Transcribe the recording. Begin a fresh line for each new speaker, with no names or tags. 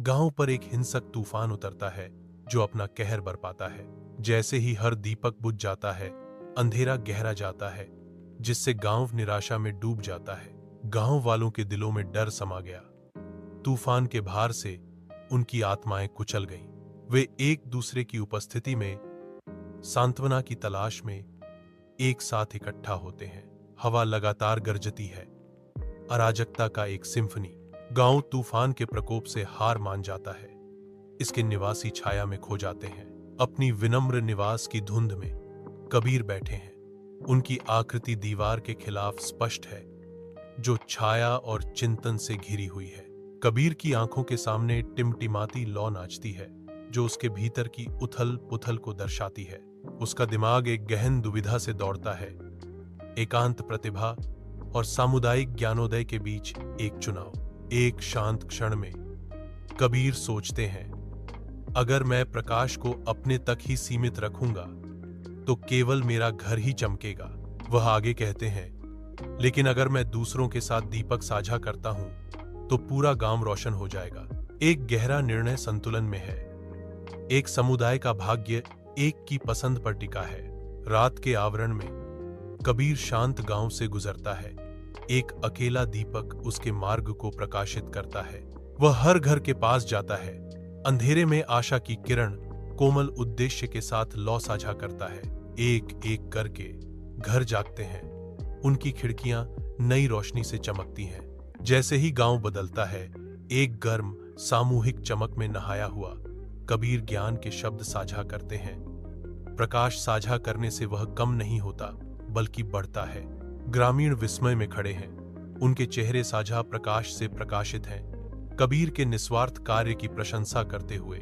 गांव पर एक हिंसक तूफान उतरता है जो अपना कहर बरपाता है। जैसे ही हर दीपक बुझ जाता है, अंधेरा गहरा जाता है, जिससे गांव निराशा में डूब जाता है। गांव वालों के दिलों में डर समा गया। तूफान के भार से उनकी आत्माएं कुचल गईं। वे एक दूसरे की उपस्थिति में सांत्वना की तलाश में एक साथ इकट्ठा होते हैं। हवा लगातार गरजती है, अराजकता का एक सिम्फनी। गांव तूफान के प्रकोप से हार मान जाता है। इसके निवासी छाया में खो जाते हैं। अपनी विनम्र निवास की धुंध में कबीर बैठे हैं। उनकी आकृति दीवार के खिलाफ स्पष्ट है, जो छाया और चिंतन से घिरी हुई है। कबीर की आंखों के सामने टिमटिमाती लौ नाचती है, जो उसके भीतर की उथल पुथल को दर्शाती है। उसका दिमाग एक गहन दुविधा से दौड़ता है, एकांत प्रतिभा और सामुदायिक ज्ञानोदय के बीच एक चुनाव। एक शांत क्षण में कबीर सोचते हैं, अगर मैं प्रकाश को अपने तक ही सीमित रखूंगा तो केवल मेरा घर ही चमकेगा। वह आगे कहते हैं, लेकिन अगर मैं दूसरों के साथ दीपक साझा करता हूं तो पूरा गांव रोशन हो जाएगा। एक गहरा निर्णय संतुलन में है। एक समुदाय का भाग्य एक की पसंद पर टिका है। रात के आवरण में कबीर शांत गांव से गुजरता है। एक अकेला दीपक उसके मार्ग को प्रकाशित करता है। वह हर घर के पास जाता है। अंधेरे में आशा की किरण कोमल उद्देश्य के साथ लौ साझा करता है। एक एक करके घर जागते हैं। उनकी खिड़कियां नई रोशनी से चमकती हैं। जैसे ही गांव बदलता है, एक गर्म सामूहिक चमक में नहाया हुआ कबीर ज्ञान के शब्द साझा करते हैं। प्रकाश साझा करने से वह कम नहीं होता, बल्कि बढ़ता है। ग्रामीण विस्मय में खड़े हैं। उनके चेहरे साझा प्रकाश से प्रकाशित हैं, कबीर के निस्वार्थ कार्य की प्रशंसा करते हुए।